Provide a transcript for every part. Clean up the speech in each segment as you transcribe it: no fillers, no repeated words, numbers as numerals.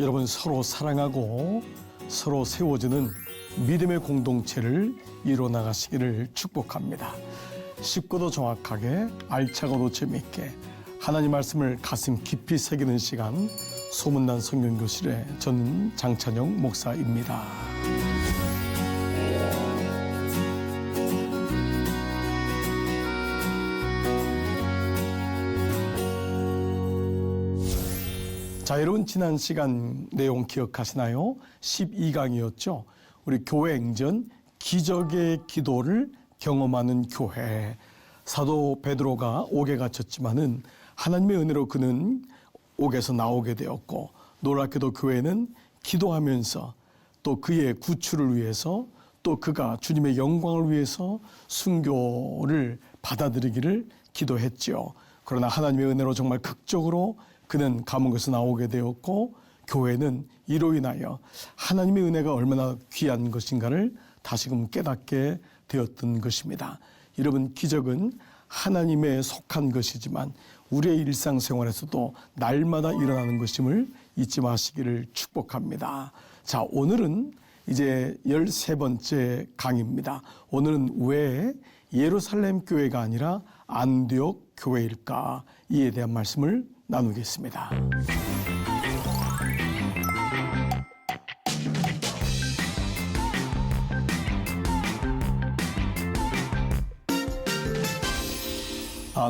여러분 서로 사랑하고 서로 세워주는 믿음의 공동체를 이뤄 나가시기를 축복합니다. 쉽고도 정확하게 알차고도 재미있게 하나님 말씀을 가슴 깊이 새기는 시간 소문난 성경교실의 저는 장찬영 목사입니다. 자, 여러분 지난 시간 내용 기억하시나요? 12강이었죠. 우리 교회 행전 기적의 기도를 경험하는 교회. 사도 베드로가 옥에 갇혔지만은 하나님의 은혜로 그는 옥에서 나오게 되었고, 놀랍게도 교회는 기도하면서 또 그의 구출을 위해서 또 그가 주님의 영광을 위해서 순교를 받아들이기를 기도했지요. 그러나 하나님의 은혜로 정말 극적으로 그는 감옥에서 나오게 되었고, 교회는 이로 인하여 하나님의 은혜가 얼마나 귀한 것인가를 다시금 깨닫게 되었던 것입니다. 여러분, 기적은 하나님에 속한 것이지만 우리의 일상생활에서도 날마다 일어나는 것임을 잊지 마시기를 축복합니다. 자, 오늘은 이제 13번째 강의입니다. 오늘은 왜 예루살렘 교회가 아니라 안디옥 교회일까? 이에 대한 말씀을 나누겠습니다.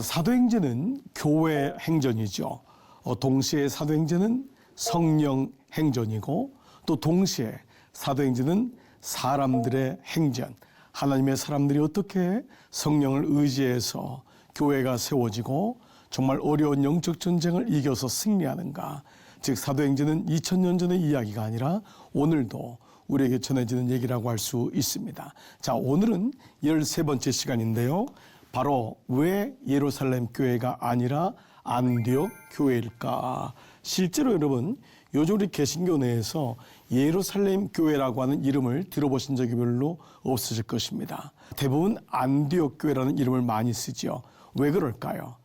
사도행전은 교회 행전이죠. 동시에 사도행전은 성령 행전이고 또 동시에 사도행전은 사람들의 행전, 하나님의 사람들이 어떻게 성령을 의지해서 교회가 세워지고 정말 어려운 영적 전쟁을 이겨서 승리하는가. 즉 사도행전은 2000년 전의 이야기가 아니라 오늘도 우리에게 전해지는 얘기라고 할 수 있습니다. 자, 오늘은 13번째 시간인데요. 바로 왜 예루살렘 교회가 아니라 안디옥 교회일까? 실제로 여러분, 요즘 우리 개신교 내에서 예루살렘 교회라고 하는 이름을 들어보신 적이 별로 없으실 것입니다. 대부분 안디옥 교회라는 이름을 많이 쓰죠. 왜 그럴까요?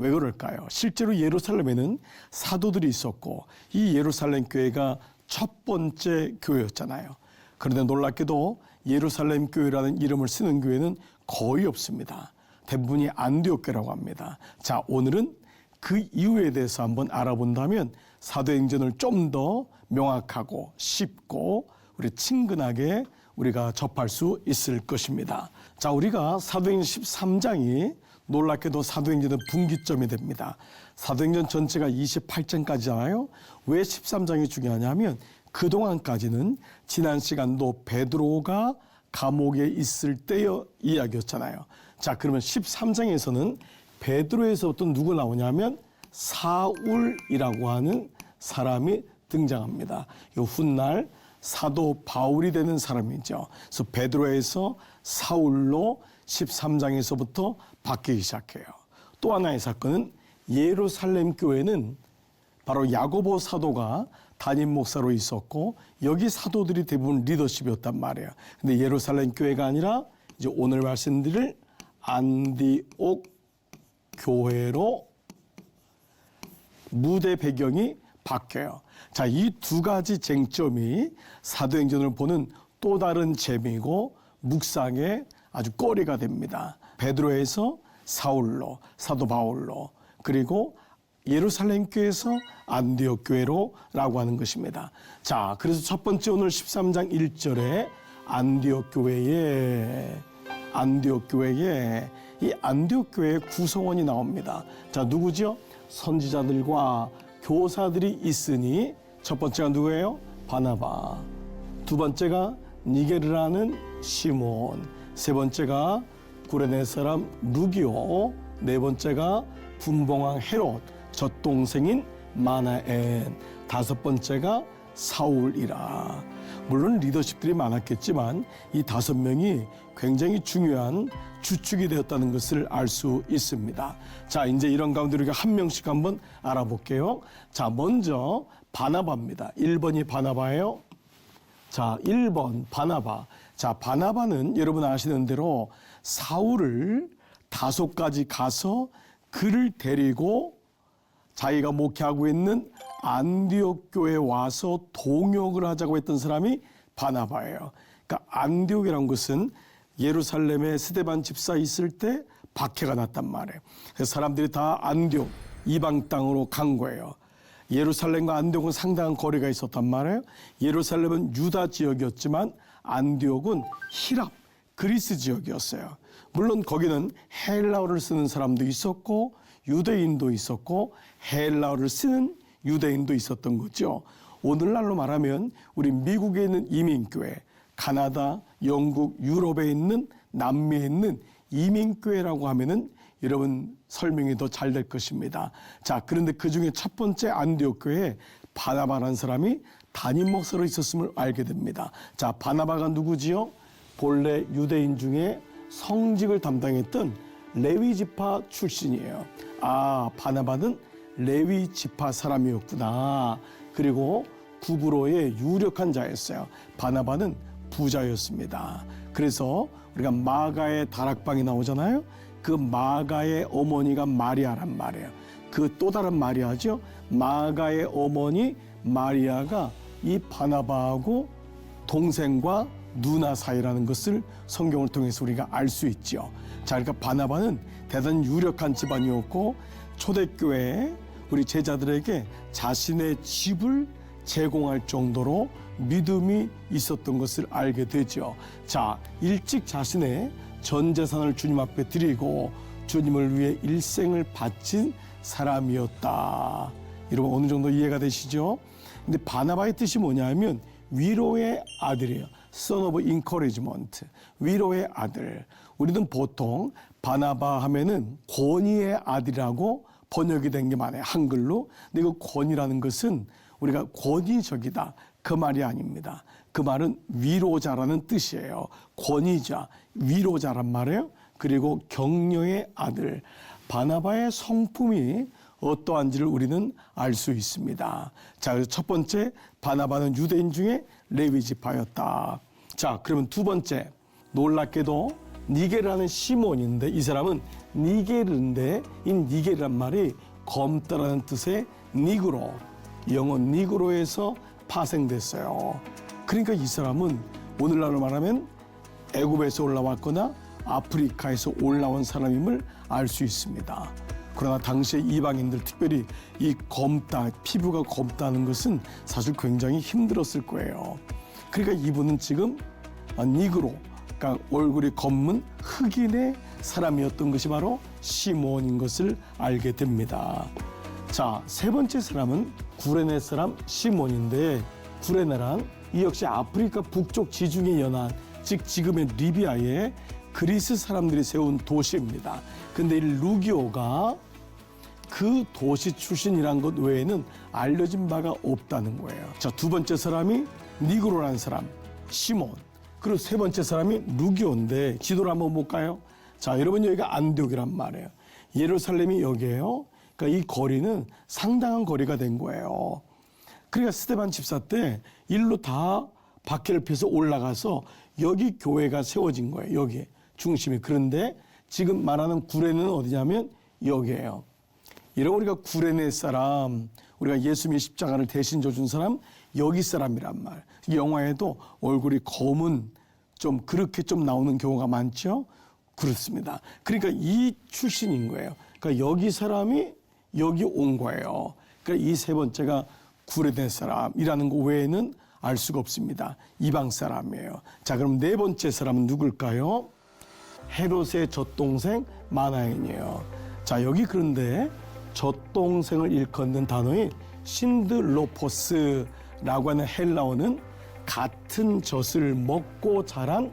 왜 그럴까요? 실제로 예루살렘에는 사도들이 있었고 이 예루살렘 교회가 첫 번째 교회였잖아요. 그런데 놀랍게도 예루살렘 교회라는 이름을 쓰는 교회는 거의 없습니다. 대부분이 안디옥 교회라고 합니다. 자, 오늘은 그 이유에 대해서 한번 알아본다면 사도행전을 좀 더 명확하고 쉽고 우리 친근하게 우리가 접할 수 있을 것입니다. 자, 우리가 사도행전 13장이 놀랍게도 사도행전의 분기점이 됩니다. 사도행전 전체가 28장까지잖아요. 왜 13장이 중요하냐면 그동안까지는 지난 시간도 베드로가 감옥에 있을 때의 이야기였잖아요. 자, 그러면 13장에서는 베드로에서부터 누구 나오냐면 사울이라고 하는 사람이 등장합니다. 이 훗날 사도 바울이 되는 사람이죠. 그래서 베드로에서 사울로 13장에서부터 바뀌기 시작해요. 또 하나의 사건은 예루살렘 교회는 바로 야고보 사도가 담임 목사로 있었고 여기 사도들이 대부분 리더십이었단 말이에요. 근데 예루살렘 교회가 아니라 이제 오늘 말씀드릴 안디옥 교회로 무대 배경이 바뀌어요. 자, 이 두 가지 쟁점이 사도행전을 보는 또 다른 재미이고 묵상의 아주 꼬리가 됩니다. 베드로에서 사울로, 사도 바울로, 그리고 예루살렘 교회에서 안디옥 교회로라고 하는 것입니다. 자, 그래서 첫 번째 오늘 13장 1절에 안디옥 교회에 이 안디옥 교회의 구성원이 나옵니다. 자, 누구죠? 선지자들과 교사들이 있으니 첫 번째가 누구예요? 바나바. 두 번째가 니게르라는 시몬. 세 번째가 구레네 사람 루기오. 네 번째가 분봉왕 헤롯 젖동생인 마나엔. 다섯 번째가 사울이라. 물론 리더십들이 많았겠지만 이 5명이 굉장히 중요한 주축이 되었다는 것을 알 수 있습니다. 자, 이제 이런 가운데 우리가 한 명씩 한번 알아볼게요. 자, 먼저 바나바입니다. 1번이 바나바예요. 자, 1번 바나바. 자, 바나바는 여러분 아시는 대로 사울을 다소까지 가서 그를 데리고 자기가 목회하고 있는 안디옥 교회에 와서 동역을 하자고 했던 사람이 바나바예요. 그러니까 안디옥이라는 것은 예루살렘에 스데반 집사 있을 때 박해가 났단 말이에요. 그래서 사람들이 다 안디옥 이방 땅으로 간 거예요. 예루살렘과 안디옥은 상당한 거리가 있었단 말이에요. 예루살렘은 유다 지역이었지만 안디옥은 히랍 그리스 지역이었어요. 물론 거기는 헬라어를 쓰는 사람도 있었고 유대인도 있었고 헬라어를 쓰는 유대인도 있었던 거죠. 오늘날로 말하면 우리 미국에 있는 이민교회, 가나다, 영국, 유럽에 있는 남미에 있는 이민교회라고 하면은 여러분 설명이 더 잘 될 것입니다. 자, 그런데 그 중에 첫 번째 안디옥 교회에 바나바라는 사람이 담임 목사로 있었음을 알게 됩니다. 자, 바나바가 누구지요? 본래 유대인 중에 성직을 담당했던 레위 지파 출신이에요. 아, 바나바는 레위 지파 사람이었구나. 그리고 구브로의 유력한 자였어요. 바나바는 부자였습니다. 그래서 우리가 마가의 다락방이 나오잖아요. 그 마가의 어머니가 마리아란 말이에요. 그 또 다른 마리아죠. 마가의 어머니 마리아가 이 바나바하고 동생과 누나 사이라는 것을 성경을 통해서 우리가 알 수 있죠. 자, 그러니까 바나바는 대단히 유력한 집안이었고 초대교회에 우리 제자들에게 자신의 집을 제공할 정도로 믿음이 있었던 것을 알게 되죠. 자, 일찍 자신의 전 재산을 주님 앞에 드리고 주님을 위해 일생을 바친 사람이었다. 여러분 어느 정도 이해가 되시죠? 근데 바나바의 뜻이 뭐냐면 위로의 아들이에요. Son of encouragement. 위로의 아들. 우리는 보통 바나바 하면은 권위의 아들이라고 번역이 된 게 많아요. 한글로. 근데 그 권위라는 것은 우리가 권위적이다. 그 말이 아닙니다. 그 말은 위로자라는 뜻이에요. 권위자, 위로자란 말이에요. 그리고 격려의 아들. 바나바의 성품이 어떠한지를 우리는 알 수 있습니다. 자, 그래서 첫 번째, 바나바는 유대인 중에 레위 지파였다. 자, 그러면 두 번째, 놀랍게도 니게르라는 시몬인데 이 사람은 니게르인데 이 니게르란 말이 검다라는 뜻의 니그로, 영어 니그로에서 파생됐어요. 그러니까 이 사람은 오늘날로 말하면 애굽에서 올라왔거나 아프리카에서 올라온 사람임을 알 수 있습니다. 그러나 당시에 이방인들 특별히 이 검다, 피부가 검다는 것은 사실 굉장히 힘들었을 거예요. 그러니까 이분은 지금 니그로, 그러니까 얼굴이 검은 흑인의 사람이었던 것이 바로 시몬인 것을 알게 됩니다. 자, 세 번째 사람은 구레네 사람 시몬인데 구레네란 이 역시 아프리카 북쪽 지중해 연안, 즉 지금의 리비아에 그리스 사람들이 세운 도시입니다. 근데 이 루기오가 그 도시 출신이란 것 외에는 알려진 바가 없다는 거예요. 자, 두 번째 사람이 니그로라는 사람, 시몬. 그리고 세 번째 사람이 루기오인데 지도를 한번 볼까요? 자, 여러분 여기가 안디옥이란 말이에요. 예루살렘이 여기예요. 그러니까 이 거리는 상당한 거리가 된 거예요. 그러니까 스데반 집사 때 일로 다 바퀴를 펴서 올라가서 여기 교회가 세워진 거예요. 여기 중심이. 그런데 지금 말하는 구레네는 어디냐면 여기예요. 이런 우리가 구레네 사람, 우리가 예수님의 십자가를 대신 져준 사람, 여기 사람이란 말. 영화에도 얼굴이 검은 좀 그렇게 좀 나오는 경우가 많죠. 그렇습니다. 그러니까 이 출신인 거예요. 그러니까 여기 사람이 여기 온 거예요. 그러니까 이 세 번째가 구레네 사람이라는 거 외에는 알 수가 없습니다. 이방 사람이에요. 자, 그럼 네 번째 사람은 누굴까요? 헤롯의 젖동생 마나엔이에요. 자, 여기 그런데 젖동생을 일컫는 단어인 신드로포스라고 하는 헬라어는 같은 젖을 먹고 자란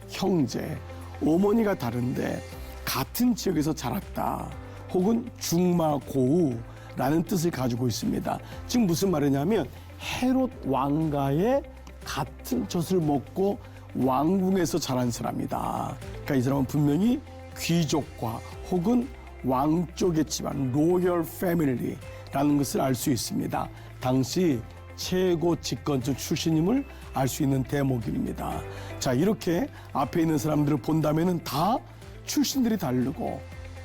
형제, 어머니가 다른데 같은 지역에서 자랐다. 혹은 중마고우라는 뜻을 가지고 있습니다. 지금 무슨 말이냐면 헤롯 왕가의 같은 젖을 먹고 왕궁에서 자란 사람이다. 그러니까 이 사람은 분명히 귀족과 혹은 왕 쪽의 집안, 로열 패밀리라는 것을 알 수 있습니다. 당시 최고 집권층 출신임을 알 수 있는 대목입니다. 자, 이렇게 앞에 있는 사람들을 본다면은 다 출신들이 다르고,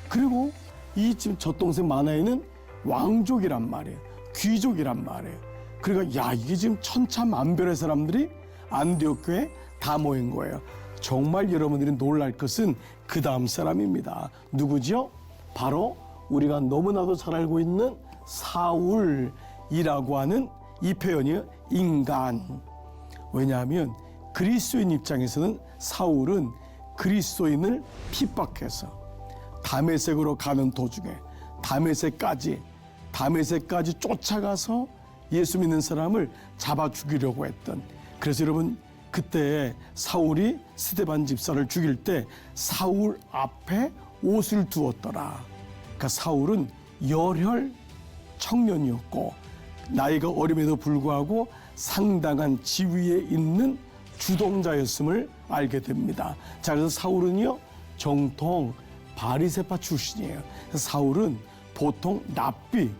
그리고 이 지금 젖동생 마나에는 왕족이란 말이에요. 귀족이란 말이에요. 그러니까 야, 이게 지금 천차만별의 사람들이 안디옥 교회에 다 모인 거예요. 정말 여러분들이 놀랄 것은 그 다음 사람입니다. 누구죠? 바로 우리가 너무나도 잘 알고 있는 사울이라고 하는 이 표현이 인간. 왜냐하면 그리스도인 입장에서는 사울은 그리스도인을 핍박해서 다메섹으로 가는 도중에 다메섹까지 쫓아가서 예수 믿는 사람을 잡아 죽이려고 했던, 그래서 여러분 그때 사울이 스데반 집사를 죽일 때 사울 앞에 옷을 두었더라. 그러니까 사울은 열혈 청년이었고 나이가 어림에도 불구하고 상당한 지위에 있는 주동자였음을 알게 됩니다. 자, 그래서 사울은요 정통 바리새파 출신이에요. 사울은 보통 랍비,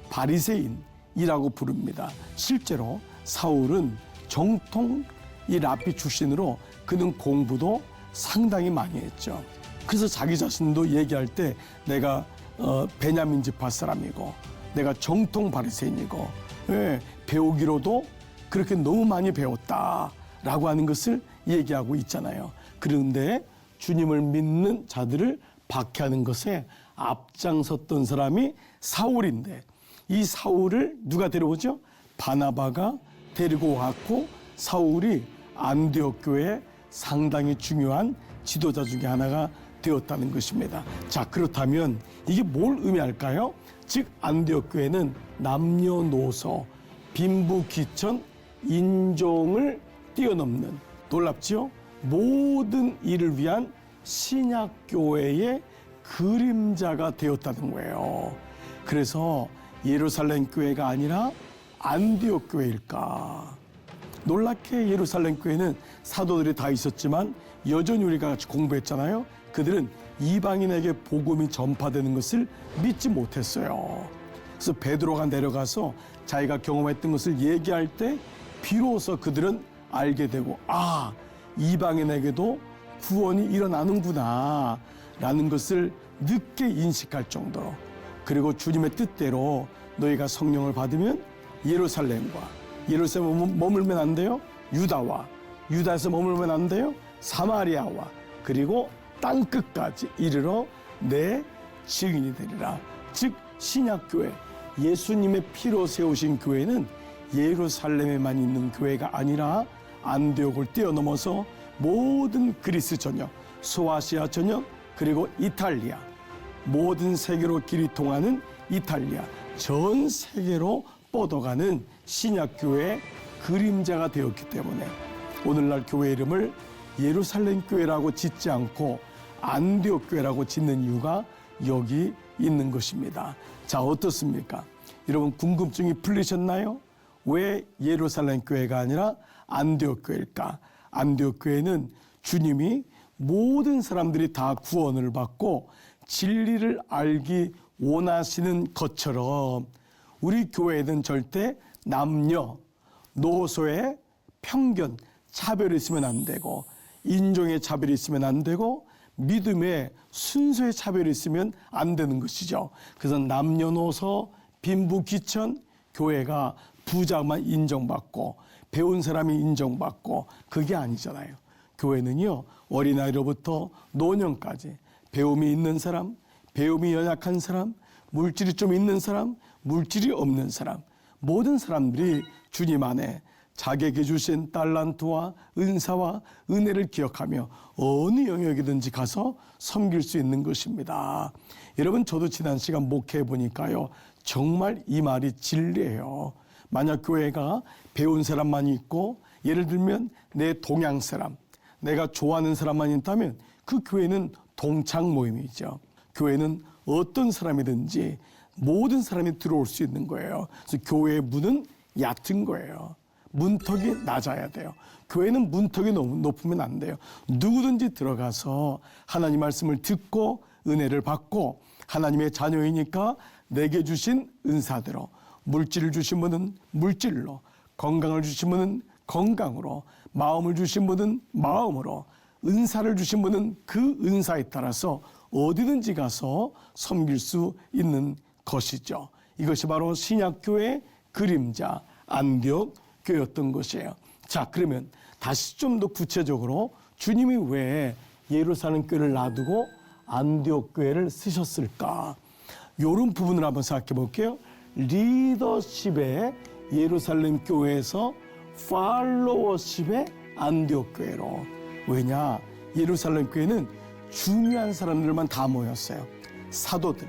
바리새인이라고 부릅니다. 실제로 사울은 정통 이 랍비 출신으로 그는 공부도 상당히 많이 했죠. 그래서 자기 자신도 얘기할 때 내가 베냐민 지파 사람이고 내가 정통 바리새인이고, 예, 배우기로도 그렇게 너무 많이 배웠다라고 하는 것을 얘기하고 있잖아요. 그런데 주님을 믿는 자들을 박해하는 것에 앞장섰던 사람이 사울인데, 이 사울을 누가 데려오죠? 바나바가 데리고 왔고 사울이 안디옥 교회에 상당히 중요한 지도자 중에 하나가 되었다는 것입니다. 자, 그렇다면 이게 뭘 의미할까요? 즉 안디옥 교회는 남녀노소, 빈부귀천, 인종을 뛰어넘는, 놀랍지요? 모든 일을 위한 신약교회의 그림자가 되었다는 거예요. 그래서 예루살렘 교회가 아니라 안디옥 교회일까? 놀랍게 예루살렘 교회는 사도들이 다 있었지만 여전히 우리가 같이 공부했잖아요. 그들은 이방인에게 복음이 전파되는 것을 믿지 못했어요. 그래서 베드로가 내려가서 자기가 경험했던 것을 얘기할 때 비로소 그들은 알게 되고, 아, 이방인에게도 구원이 일어나는구나 라는 것을 늦게 인식할 정도로, 그리고 주님의 뜻대로 너희가 성령을 받으면 예루살렘에 머물면 안 돼요. 유다에서 머물면 안 돼요. 사마리아와 그리고 땅끝까지 이르러 내 증인이 되리라. 즉 신약교회, 예수님의 피로 세우신 교회는 예루살렘에만 있는 교회가 아니라 안디옥을 뛰어넘어서 모든 그리스 전역, 소아시아 전역, 그리고 이탈리아, 모든 세계로 길이 통하는 이탈리아, 전 세계로 뻗어가는 신약교회의 그림자가 되었기 때문에 오늘날 교회 이름을 예루살렘 교회라고 짓지 않고 안디옥 교회라고 짓는 이유가 여기 있는 것입니다. 자, 어떻습니까? 여러분 궁금증이 풀리셨나요? 왜 예루살렘 교회가 아니라 안디옥 교회일까? 안디옥 교회는 주님이 모든 사람들이 다 구원을 받고 진리를 알기 원하시는 것처럼 우리 교회는 절대 남녀, 노소의 편견, 차별이 있으면 안 되고, 인종의 차별이 있으면 안 되고, 믿음의 순서의 차별이 있으면 안 되는 것이죠. 그래서 남녀노소, 빈부귀천, 교회가 부자만 인정받고 배운 사람이 인정받고 그게 아니잖아요. 교회는요, 어린아이로부터 노년까지 배움이 있는 사람, 배움이 연약한 사람, 물질이 좀 있는 사람, 물질이 없는 사람, 모든 사람들이 주님 안에 자기에게 주신 달란트와 은사와 은혜를 기억하며 어느 영역이든지 가서 섬길 수 있는 것입니다. 여러분, 저도 지난 시간 목회해 보니까요, 정말 이 말이 진리예요. 만약 교회가 배운 사람만 있고, 예를 들면 내 동양 사람, 내가 좋아하는 사람만 있다면 그 교회는 동창 모임이죠. 교회는 어떤 사람이든지 모든 사람이 들어올 수 있는 거예요. 그래서 교회의 문은 얕은 거예요. 문턱이 낮아야 돼요. 교회는 문턱이 높으면 안 돼요. 누구든지 들어가서 하나님 말씀을 듣고 은혜를 받고 하나님의 자녀이니까 내게 주신 은사대로, 물질을 주신 분은 물질로, 건강을 주신 분은 건강으로, 마음을 주신 분은 마음으로, 은사를 주신 분은 그 은사에 따라서 어디든지 가서 섬길 수 있는 것이죠. 이것이 바로 신약교회의 그림자 안디옥 교회였던 것이에요. 자, 그러면 다시 좀 더 구체적으로 주님이 왜 예루살렘 교회를 놔두고 안디옥 교회를 쓰셨을까? 이런 부분을 한번 생각해 볼게요. 리더십의 예루살렘 교회에서 팔로워십의 안디옥 교회로. 왜냐? 예루살렘 교회는 중요한 사람들만 다 모였어요. 사도들.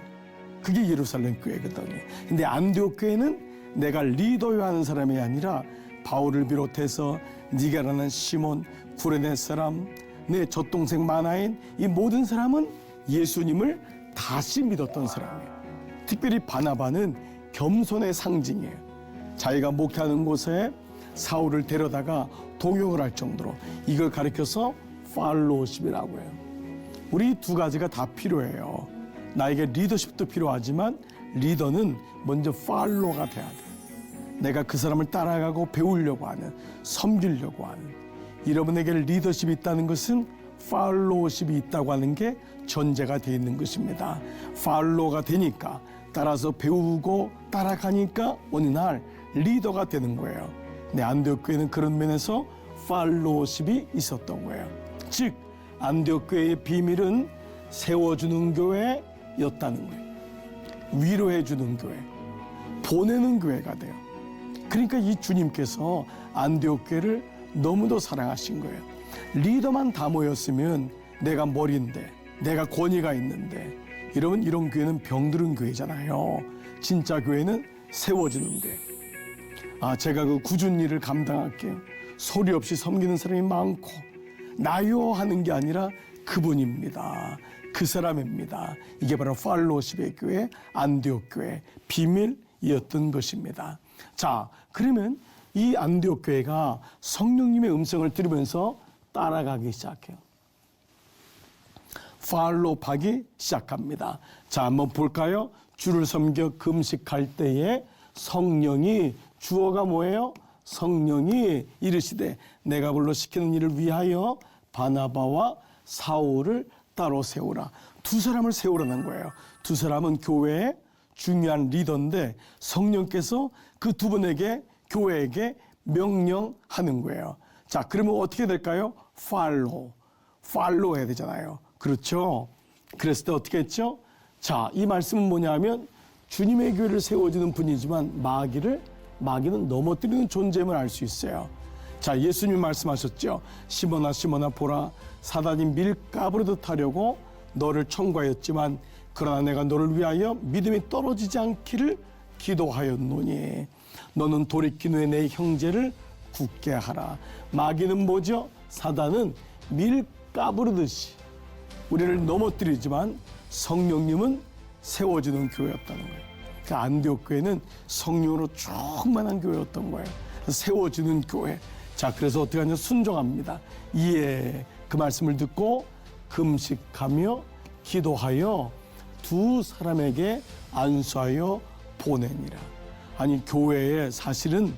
그게 예루살렘 교회거든요. 근데 안디옥 교회는 내가 리더여 하는 사람이 아니라 바울을 비롯해서 니게라는 시몬, 구레네 사람, 내 젖동생 마나인, 이 모든 사람은 예수님을 다시 믿었던 사람이에요. 특별히 바나바는 겸손의 상징이에요. 자기가 목회하는 곳에 사울을 데려다가 동역을 할 정도로 이걸 가리켜서 팔로우십이라고 해요. 우리 두 가지가 다 필요해요. 나에게 리더십도 필요하지만 리더는 먼저 팔로우가 돼야 돼요. 내가 그 사람을 따라가고 배우려고 하는, 섬기려고 하는. 여러분에게 리더십이 있다는 것은 팔로우십이 있다고 하는 게 전제가 되어 있는 것입니다. 팔로우가 되니까 따라서 배우고 따라가니까 어느 날 리더가 되는 거예요. 네, 안디옥 교회는 그런 면에서 팔로우십이 있었던 거예요. 즉 안디옥 교회의 비밀은 세워주는 교회였다는 거예요. 위로해주는 교회, 보내는 교회가 돼요. 그러니까 이 주님께서 안디옥 교회를 너무도 사랑하신 거예요. 리더만 다 모였으면 내가 머리인데, 내가 권위가 있는데, 여러분 이런 교회는 병들은 교회잖아요. 진짜 교회는 세워주는 교회. 제가 그 굳은 일을 감당할게요. 소리 없이 섬기는 사람이 많고 나요 하는 게 아니라 그분입니다. 그 사람입니다. 이게 바로 팔로우십의 교회, 안디옥 교회 비밀이었던 것입니다. 자, 그러면 이 안디옥 교회가 성령님의 음성을 들으면서 따라가기 시작해요. 팔로우하기 시작합니다. 자, 한번 볼까요? 주를 섬겨 금식할 때에 성령이, 주어가 뭐예요? 성령이 이르시되 내가 불러 시키는 일을 위하여 바나바와 사울을 따로 세우라. 두 사람을 세우라는 거예요. 두 사람은 교회의 중요한 리더인데 성령께서 그 두 분에게, 교회에게 명령하는 거예요. 자, 그러면 어떻게 될까요? 팔로우 해야 되잖아요. 그렇죠? 그랬을 때 어떻게 했죠? 자, 이 말씀은 뭐냐면 주님의 교회를 세워주는 분이지만 마귀는 넘어뜨리는 존재임을 알 수 있어요. 자, 예수님 말씀하셨죠. 시몬아 시몬아 보라, 사단이 밀가부르듯 하려고 너를 청구하였지만 그러나 내가 너를 위하여 믿음이 떨어지지 않기를 기도하였노니 너는 돌이킨 후에 내 형제를 굳게 하라. 마귀는 뭐죠? 사단은 밀가부르듯이 우리를 넘어뜨리지만 성령님은 세워주는 교회였다는 거예요. 그 안디옥 교회는 성령으로 충만한 교회였던 거예요. 세워주는 교회. 자, 그래서 어떻게 하냐? 순종합니다. 그 말씀을 듣고 금식하며 기도하여 두 사람에게 안수하여 보내니라. 아니, 교회에 사실은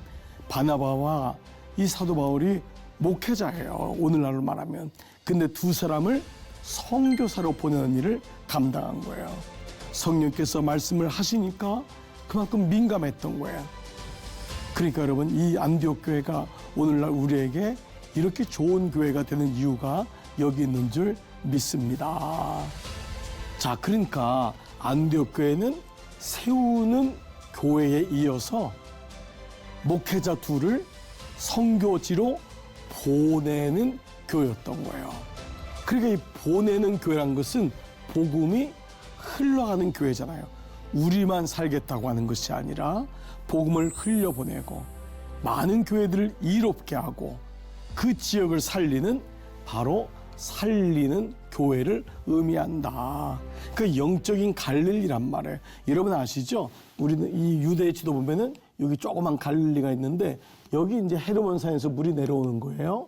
바나바와 이 사도 바울이 목회자예요. 오늘날로 말하면. 근데 두 사람을 선교사로 보내는 일을 감당한 거예요. 성령께서 말씀을 하시니까 그만큼 민감했던 거예요. 그러니까 여러분, 이 안디옥 교회가 오늘날 우리에게 이렇게 좋은 교회가 되는 이유가 여기 있는 줄 믿습니다. 자, 그러니까 안디옥 교회는 세우는 교회에 이어서 목회자 둘을 선교지로 보내는 교회였던 거예요. 그러니까 이 보내는 교회란 것은 복음이 흘러가는 교회잖아요. 우리만 살겠다고 하는 것이 아니라 복음을 흘려보내고 많은 교회들을 이롭게 하고 그 지역을 살리는, 바로 살리는 교회를 의미한다. 그 영적인 갈릴리란 말이에요. 여러분 아시죠? 우리는 이 유대 지도 보면은 여기 조그만 갈릴리가 있는데 여기 이제 헤르몬산에서 물이 내려오는 거예요.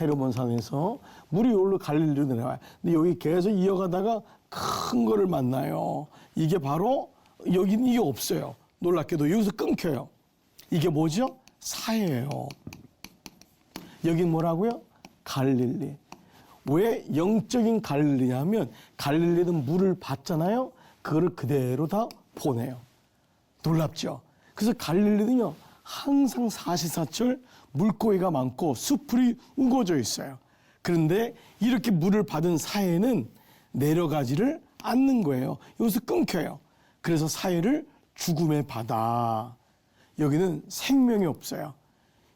헤르몬산에서 물이 여기로 갈릴리로 내려와요. 근데 여기 계속 이어가다가 큰 거를 만나요. 이게 바로, 여기는 이게 없어요. 놀랍게도 여기서 끊겨요. 이게 뭐죠? 사해예요. 여긴 뭐라고요? 갈릴리. 왜 영적인 갈릴리냐면 갈릴리는 물을 받잖아요. 그거를 그대로 다 보내요. 놀랍죠. 그래서 갈릴리는요 항상 사시사철 물고기가 많고 수풀이 우거져 있어요. 그런데 이렇게 물을 받은 사해는 내려가지를 않는 거예요. 여기서 끊겨요. 그래서 사해를 죽음의 바다. 여기는 생명이 없어요.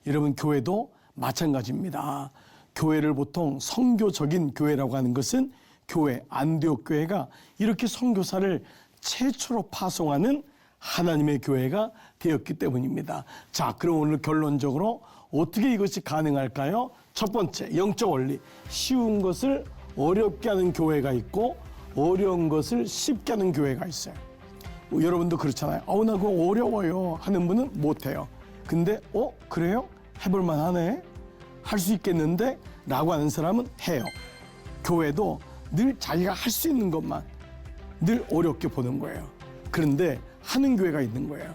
여러분 교회도 마찬가지입니다. 교회를 보통 선교적인 교회라고 하는 것은 교회, 안디옥 교회가 이렇게 선교사를 최초로 파송하는 하나님의 교회가 되었기 때문입니다. 자, 그럼 오늘 결론적으로 어떻게 이것이 가능할까요? 첫 번째, 영적 원리. 쉬운 것을 어렵게 하는 교회가 있고 어려운 것을 쉽게 하는 교회가 있어요. 여러분도 그렇잖아요. 나 그거 어려워요 하는 분은 못해요. 근데 그래요? 해볼만 하네? 할 수 있겠는데? 라고 하는 사람은 해요. 교회도 늘 자기가 할 수 있는 것만 늘 어렵게 보는 거예요. 그런데 하는 교회가 있는 거예요.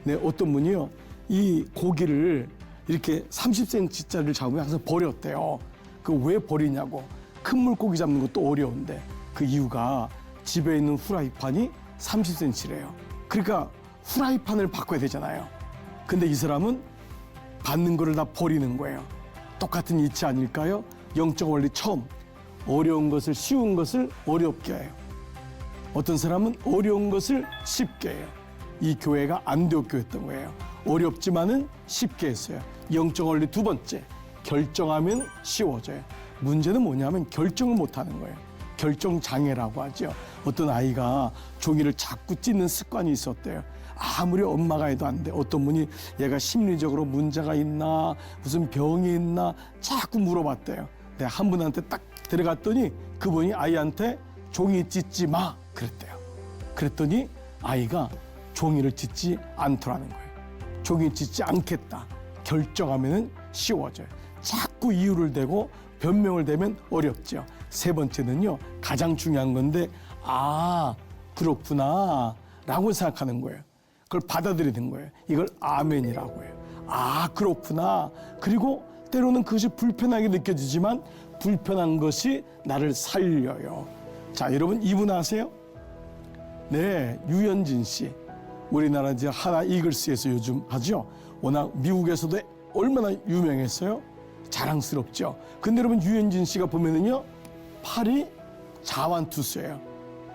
네, 어떤 분이요, 이 고기를 이렇게 30cm짜리를 잡으면 항상 버렸대요. 그 왜 버리냐고. 큰 물고기 잡는 것도 어려운데 그 이유가 집에 있는 후라이팬이 30cm래요. 그러니까 후라이팬을 바꿔야 되잖아요. 근데 이 사람은 받는 거를 다 버리는 거예요. 똑같은 이치 아닐까요? 영적 원리 처음, 어려운 것을 쉬운 것을 어렵게 해요. 어떤 사람은 어려운 것을 쉽게 해요. 이 교회가 안디옥 교회였던 거예요. 어렵지만은 쉽게 했어요. 영적 원리 두 번째, 결정하면 쉬워져요. 문제는 뭐냐면 결정을 못하는 거예요. 결정 장애라고 하죠. 어떤 아이가 종이를 자꾸 찢는 습관이 있었대요. 아무리 엄마가 해도 안 돼. 어떤 분이 얘가 심리적으로 문제가 있나, 무슨 병이 있나 자꾸 물어봤대요. 내가 한 분한테 딱 들어갔더니 그분이 아이한테 종이 찢지 마 그랬대요. 그랬더니 아이가 종이를 찢지 않더라는 거예요. 종이 찢지 않겠다. 결정하면은 쉬워져요. 자꾸 이유를 대고 변명을 대면 어렵죠. 세 번째는요, 가장 중요한 건데, 그렇구나 라고 생각하는 거예요. 그걸 받아들이는 거예요. 이걸 아멘이라고 해요. 그렇구나. 그리고 때로는 그것이 불편하게 느껴지지만 불편한 것이 나를 살려요. 자, 여러분 이분 아세요? 네, 유현진 씨. 우리나라 이제 하나 이글스에서 요즘 하죠. 워낙 미국에서도 얼마나 유명했어요. 자랑스럽죠. 근데 여러분 유현진 씨가 보면은요, 팔이 자완투수예요.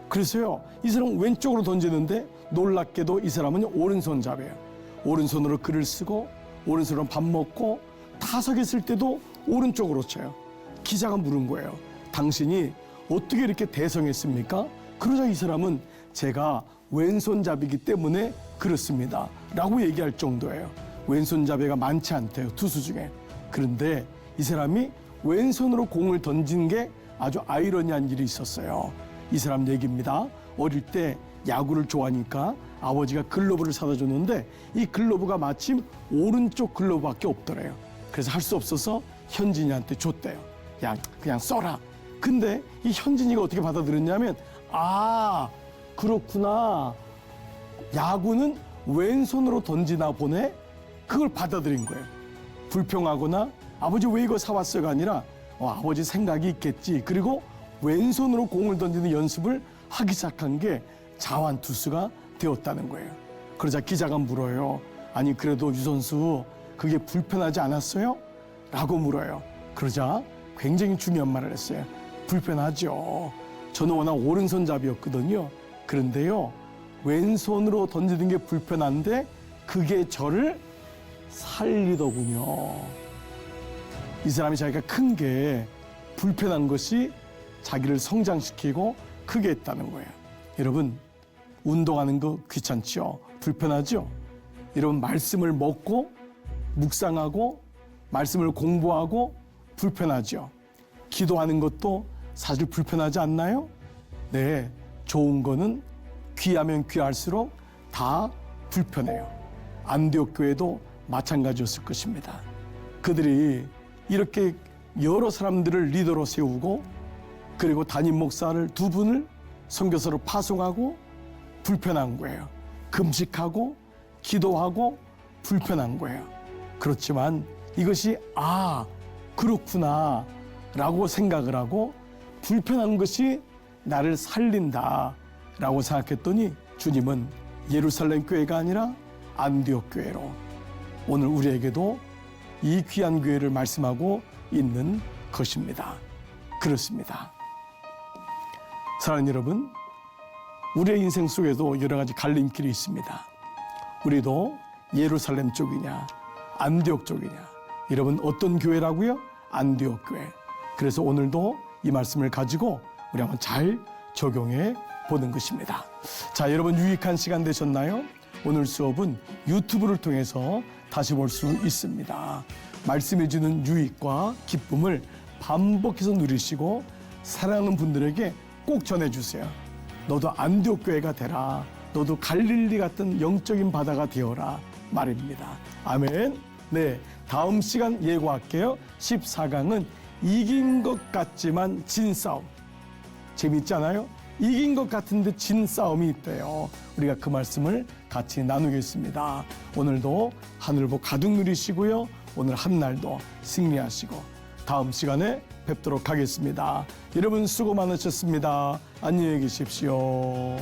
그래서요, 이 사람 왼쪽으로 던지는데 놀랍게도 이 사람은 오른손잡이에요. 오른손으로 글을 쓰고 오른손으로 밥 먹고 타석에 있을 때도 오른쪽으로 쳐요. 기자가 물은 거예요. 당신이 어떻게 이렇게 대성했습니까? 그러자 이 사람은 제가 왼손잡이기 때문에 그렇습니다 라고 얘기할 정도예요. 왼손잡이가 많지 않대요, 투수 중에. 그런데 이 사람이 왼손으로 공을 던진 게 아주 아이러니한 일이 있었어요. 이 사람 얘기입니다. 어릴 때 야구를 좋아하니까 아버지가 글러브를 사다 줬는데 이 글러브가 마침 오른쪽 글러브밖에 없더래요. 그래서 할 수 없어서 현진이한테 줬대요. 야, 그냥 써라. 근데 이 현진이가 어떻게 받아들였냐면, 그렇구나. 야구는 왼손으로 던지나 보네. 그걸 받아들인 거예요. 불평하거나 아버지 왜 이거 사왔어가 아니라 아버지 생각이 있겠지. 그리고 왼손으로 공을 던지는 연습을 하기 시작한 게 자완투수가 되었다는 거예요. 그러자 기자가 물어요. 아니 그래도 유 선수 그게 불편하지 않았어요? 라고 물어요. 그러자 굉장히 중요한 말을 했어요. 불편하죠. 저는 워낙 오른손잡이였거든요. 그런데요, 왼손으로 던지는 게 불편한데 그게 저를 살리더군요. 이 사람이 자기가 큰 게 불편한 것이 자기를 성장시키고 크게 했다는 거예요. 여러분, 운동하는 거 귀찮죠? 불편하죠? 여러분, 말씀을 먹고 묵상하고 말씀을 공부하고 불편하죠? 기도하는 것도 사실 불편하지 않나요? 네, 좋은 거는 귀하면 귀할수록 다 불편해요. 안디옥 교회도 마찬가지였을 것입니다. 그들이 이렇게 여러 사람들을 리더로 세우고 그리고 담임 목사를 두 분을 선교사로 파송하고 불편한 거예요. 금식하고 기도하고 불편한 거예요. 그렇지만 이것이 그렇구나 라고 생각을 하고 불편한 것이 나를 살린다 라고 생각했더니 주님은 예루살렘 교회가 아니라 안디옥 교회로 오늘 우리에게도 이 귀한 교회를 말씀하고 있는 것입니다. 그렇습니다. 사랑하는 여러분, 우리의 인생 속에도 여러 가지 갈림길이 있습니다. 우리도 예루살렘 쪽이냐 안디옥 쪽이냐, 여러분 어떤 교회라고요? 안디옥 교회. 그래서 오늘도 이 말씀을 가지고 우리 한번 잘 적용해 보는 것입니다. 자, 여러분 유익한 시간 되셨나요? 오늘 수업은 유튜브를 통해서 다시 볼 수 있습니다. 말씀해 주는 유익과 기쁨을 반복해서 누리시고 사랑하는 분들에게 꼭 전해주세요. 너도 안디옥 교회가 되라. 너도 갈릴리 같은 영적인 바다가 되어라 말입니다. 아멘. 네, 다음 시간 예고할게요. 14강은 이긴 것 같지만 진 싸움. 재밌잖아요? 이긴 것 같은데 진 싸움이 있대요. 우리가 그 말씀을 같이 나누겠습니다. 오늘도 하늘복 가득 누리시고요. 오늘 한 날도 승리하시고 다음 시간에 뵙도록 하겠습니다. 여러분 수고 많으셨습니다. 안녕히 계십시오.